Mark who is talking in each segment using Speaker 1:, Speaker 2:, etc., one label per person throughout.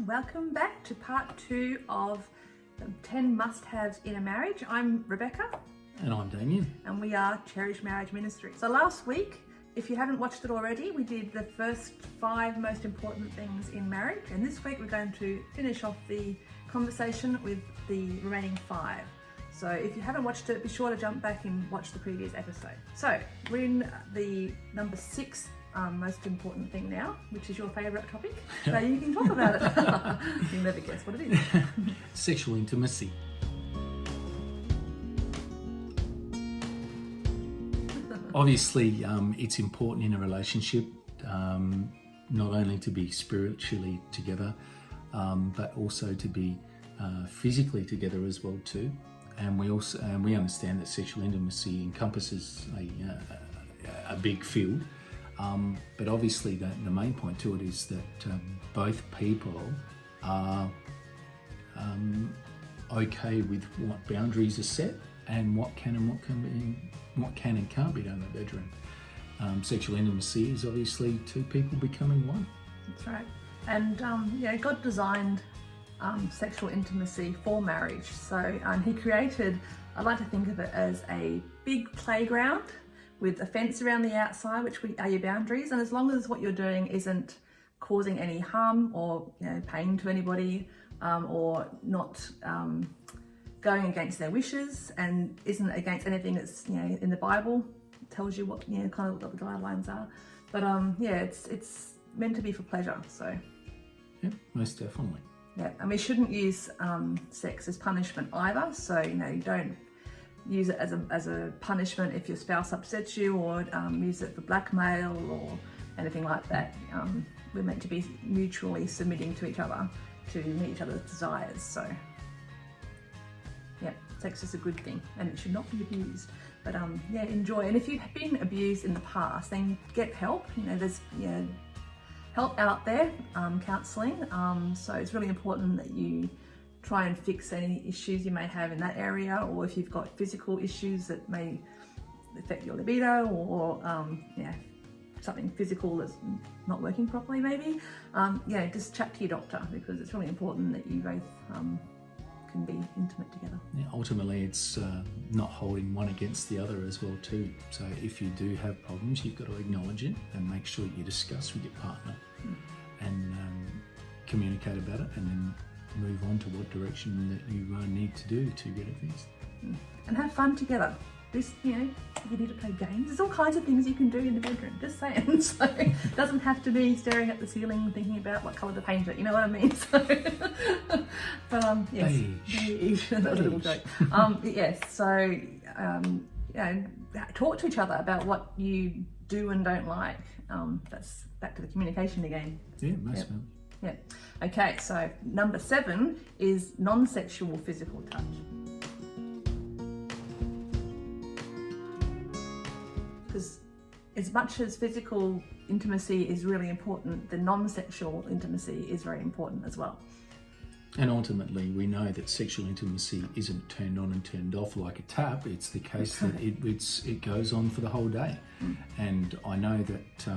Speaker 1: welcome back to part 2 of the 10 must-haves in a marriage. I'm Rebecca.
Speaker 2: And I'm Damien.
Speaker 1: And we are Cherish Marriage Ministry. So last week, if you haven't watched it already, we did the first 5 most important things in marriage. And this week we're going to finish off the conversation with the remaining 5. So if you haven't watched it, be sure to jump back and watch the previous episode. So we're in the number 6 most important thing now, which is your favourite topic. So you can talk about it. You'll never guess what it is.
Speaker 2: Sexual intimacy. Obviously, it's important in a relationship, not only to be spiritually together, but also to be physically together as well too. And we understand that sexual intimacy encompasses a big field. But obviously the main point to it is that both people are okay with what boundaries are set and what can and can't be done in the bedroom. Sexual intimacy is obviously 2 people becoming one.
Speaker 1: That's right. And God designed sexual intimacy for marriage. So he created, I like to think of it as a big playground with a fence around the outside, which are your boundaries. And as long as what you're doing isn't causing any harm or pain to anybody, or not going against their wishes, and isn't against anything that's in the Bible, tells you what kind of what the guidelines are. But it's meant to be for pleasure. So
Speaker 2: yeah, most definitely.
Speaker 1: Yeah, and we shouldn't use sex as punishment either. So you don't use it as a punishment if your spouse upsets you, or use it for blackmail or anything like that. We're meant to be mutually submitting to each other to meet each other's desires. So yeah, sex is a good thing and it should not be abused. But enjoy. And if you've been abused in the past, then get help. There's help out there, counselling. So it's really important that you try and fix any issues you may have in that area, or if you've got physical issues that may affect your libido, or something physical that's not working properly maybe, just chat to your doctor, because it's really important that you both can be intimate together.
Speaker 2: Yeah, ultimately it's not holding one against the other as well too. So if you do have problems, you've got to acknowledge it and make sure you discuss with your partner and communicate about it, and then move on to what direction that you need to do to get it fixed.
Speaker 1: And have fun together. You need to play games. There's all kinds of things you can do in the bedroom, just saying. So it doesn't have to be staring at the ceiling and thinking about what colour to paint it, you know what I mean? So, but yes, beige. That was a little joke. Yes, so talk to each other about what you do and don't like. That's back to the communication again.
Speaker 2: Yeah, most of them.
Speaker 1: Yeah. Okay, so number 7 is non-sexual physical touch. Because as much as physical intimacy is really important, the non-sexual intimacy is very important as well.
Speaker 2: And ultimately, we know that sexual intimacy isn't turned on and turned off like a tap. It's the case that it goes on for the whole day. And I know that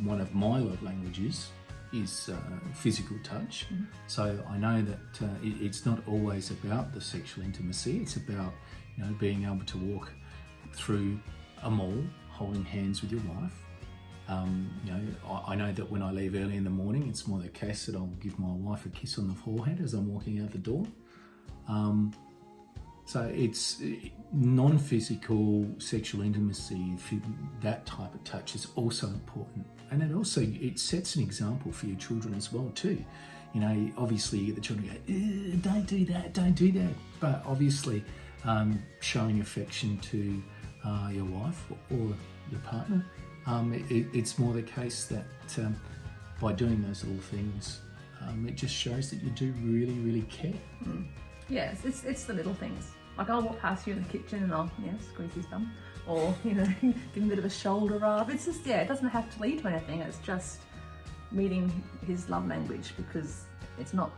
Speaker 2: one of my love languages is physical touch. So I know that it's not always about the sexual intimacy. It's about being able to walk through a mall holding hands with your wife. I know that when I leave early in the morning, it's more the case that I'll give my wife a kiss on the forehead as I'm walking out the door. So it's non-physical sexual intimacy, that type of touch is also important. And it sets an example for your children as well too. Obviously you get the children go, don't do that. But obviously showing affection to your wife or your partner, it's more the case that by doing those little things, it just shows that you do really, really care.
Speaker 1: Yes, it's the little things. Like I'll walk past you in the kitchen and I'll squeeze his bum, or give him a bit of a shoulder rub. It's just it doesn't have to lead to anything. It's just meeting his love language, because it's not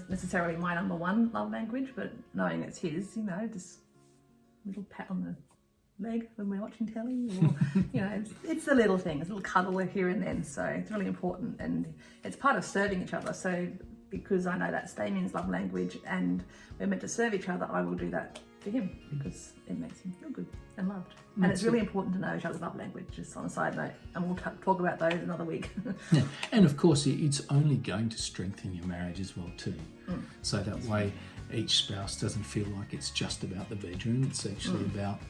Speaker 1: necessarily my number 1 love language, but knowing it's his, just a little pat on the leg when we're watching telly, or it's the little things, a little cuddle here and then. So it's really important, and it's part of serving each other. So because I know that's Damien's love language and we're meant to serve each other, I will do that for him because it makes him feel good and loved. And it's really important to know each other's love language, just on a side note, and we'll talk about those another week.
Speaker 2: Yeah. And of course it's only going to strengthen your marriage as well too. So that way each spouse doesn't feel like it's just about the bedroom, it's actually about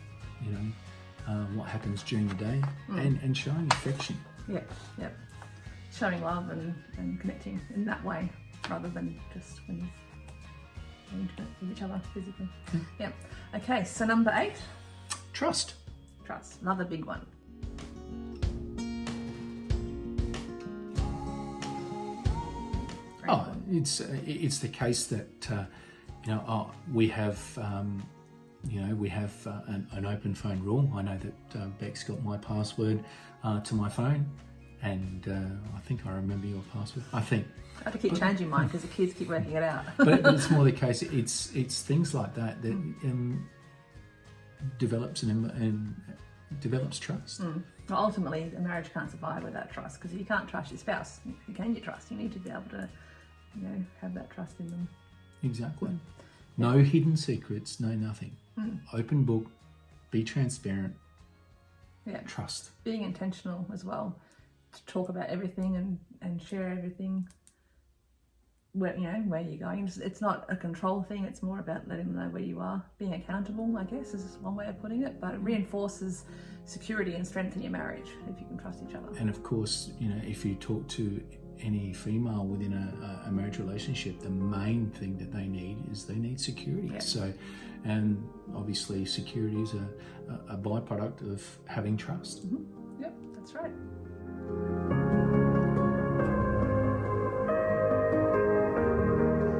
Speaker 2: what happens during the day and showing affection. Yeah.
Speaker 1: Showing love and connecting in that way rather than just when you're intimate with each other physically. Yeah. Okay, so number 8.
Speaker 2: Trust.
Speaker 1: Another big one.
Speaker 2: It's the case that we have an open phone rule. I know that Beck's got my password to my phone, and I think I remember your password. I
Speaker 1: have to keep changing mine because the kids keep working it out.
Speaker 2: but it's more the case. It's things like that develops and develops trust.
Speaker 1: Well, ultimately, a marriage can't survive without trust, because if you can't trust your spouse, you can get trust. You need to be able to, have that trust in them.
Speaker 2: Exactly. No hidden secrets, no nothing. Open book, be transparent.
Speaker 1: Yeah.
Speaker 2: Trust.
Speaker 1: Being intentional as well, to talk about everything and share everything. Where you're going. It's not a control thing. It's more about letting them know where you are. Being accountable, I guess, is one way of putting it. But it reinforces security and strength in your marriage if you can trust each other.
Speaker 2: And of course, if you talk to any female within a marriage relationship, the main thing that they need security.
Speaker 1: Yeah.
Speaker 2: So, and obviously security is a byproduct of having trust.
Speaker 1: Yep, that's right.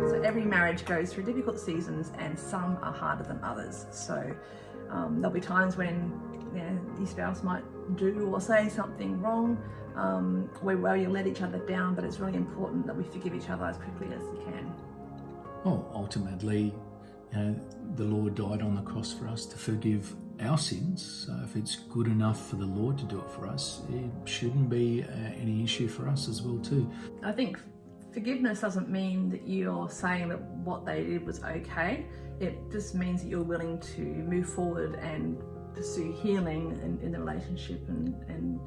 Speaker 1: So every marriage goes through difficult seasons, and some are harder than others. So there'll be times when your spouse might do or say something wrong, where you let each other down, but it's really important that we forgive each other as quickly as we can.
Speaker 2: Well, ultimately, the Lord died on the cross for us to forgive our sins. So if it's good enough for the Lord to do it for us, it shouldn't be any issue for us as well too.
Speaker 1: I think forgiveness doesn't mean that you're saying that what they did was okay. It just means that you're willing to move forward and pursue healing in the relationship and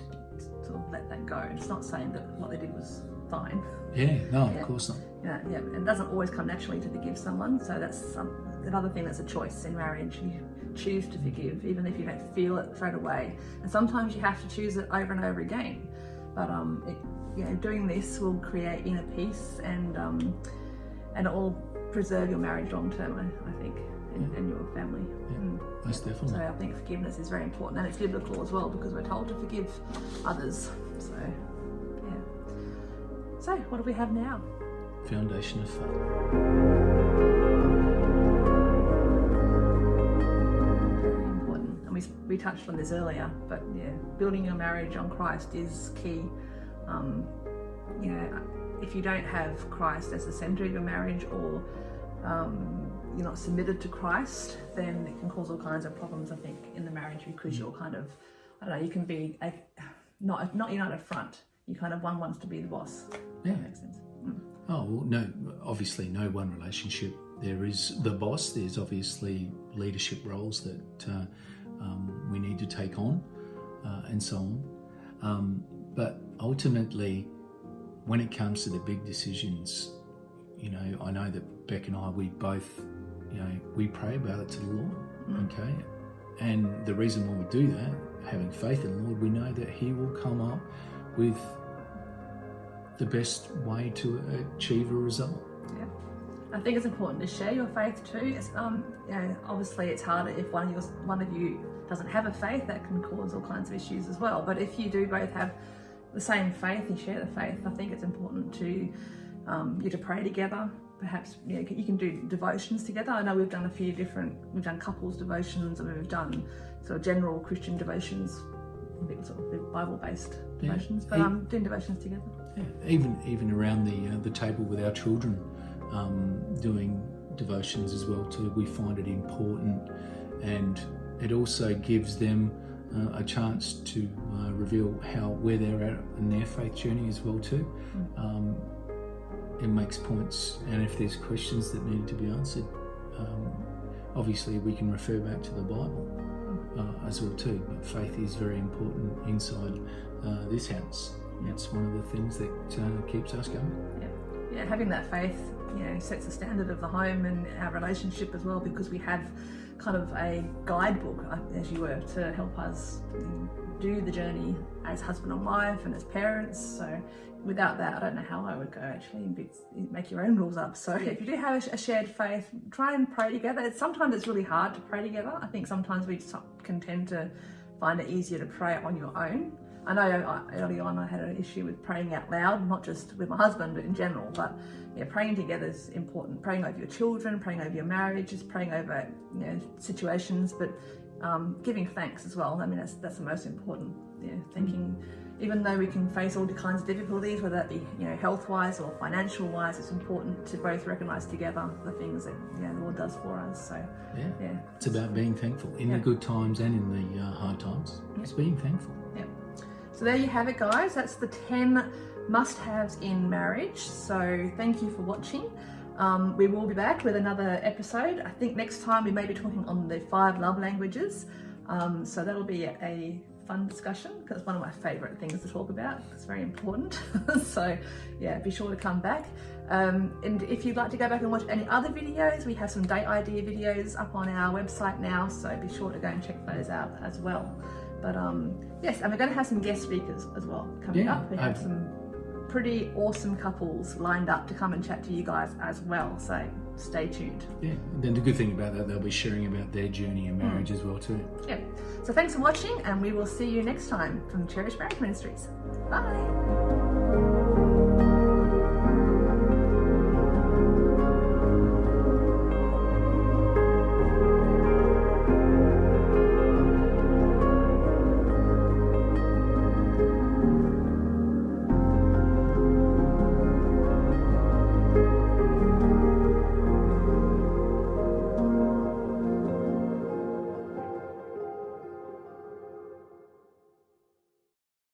Speaker 1: sort of let that go. It's not saying that what they did was fine.
Speaker 2: Of course not.
Speaker 1: Yeah, it doesn't always come naturally to forgive someone, so that's another thing that's a choice in marriage. You choose to forgive, even if you don't feel it straight away. And sometimes you have to choose it over and over again. But doing this will create inner peace and it will preserve your marriage long term, I think, and your family.
Speaker 2: Most definitely.
Speaker 1: So I think forgiveness is very important, and it's biblical as well, because we're told to forgive others. So, yeah. So, what do we have now?
Speaker 2: Foundation of faith.
Speaker 1: Very important. And we touched on this earlier, but building your marriage on Christ is key. If you don't have Christ as the centre of your marriage, or you're not submitted to Christ, then it can cause all kinds of problems, I think, in the marriage, because you're kind of, you can be not united front. You kind of, one wants to be the boss.
Speaker 2: Yeah.
Speaker 1: That makes sense.
Speaker 2: Oh, well, no, obviously no one relationship. There is the boss, there's obviously leadership roles that we need to take on and so on. But ultimately, when it comes to the big decisions, I know that Beck and I, we both, we pray about it to the Lord, okay? And the reason why we do that, having faith in the Lord, we know that He will come up with the best way to achieve a result.
Speaker 1: Yeah, I think it's important to share your faith too. It's, obviously it's harder if one of you doesn't have a faith. That can cause all kinds of issues as well. But if you do both have the same faith, you share the faith, I think it's important to you to pray together. Perhaps you can do devotions together. I know we've done we've done couples devotions, and we've done sort of general Christian devotions, sort of Bible-based devotions, but doing devotions together.
Speaker 2: Yeah, even around the table with our children, doing devotions as well too. We find it important, and it also gives them a chance to reveal where they're at in their faith journey as well too. It makes points, and if there's questions that need to be answered, obviously we can refer back to the Bible as well too. But faith is very important inside this house. It's one of the things that keeps us going.
Speaker 1: Yeah, having that faith, sets the standard of the home and our relationship as well, because we have kind of a guidebook, as you were, to help us do the journey as husband and wife and as parents. So without that, I don't know how I would go actually. Make your own rules up. So if you do have a shared faith, try and pray together. Sometimes it's really hard to pray together. I think sometimes we can tend to find it easier to pray on your own. I know early on I had an issue with praying out loud, not just with my husband, but in general. But praying together is important. Praying over your children, praying over your marriage, just praying over situations, but giving thanks as well. I mean, that's the most important. Thanking, even though we can face all kinds of difficulties, whether that be health-wise or financial-wise, it's important to both recognise together the things that the Lord does for us. So
Speaker 2: it's about being thankful in the good times and in the hard times. It's being thankful.
Speaker 1: So there you have it, guys. That's the 10 must-haves in marriage. So thank you for watching. We will be back with another episode. I think next time we may be talking on the 5 love languages. So that'll be a fun discussion, because it's one of my favourite things to talk about. It's very important. So be sure to come back. And if you'd like to go back and watch any other videos, we have some date idea videos up on our website now. So be sure to go and check those out as well. But yes, and we're going to have some guest speakers as well coming up. We have some pretty awesome couples lined up to come and chat to you guys as well. So stay tuned.
Speaker 2: Then the good thing about that, they'll be sharing about their journey in marriage as well too.
Speaker 1: So thanks for watching, and we will see you next time from Cherished Marriage Ministries. Bye.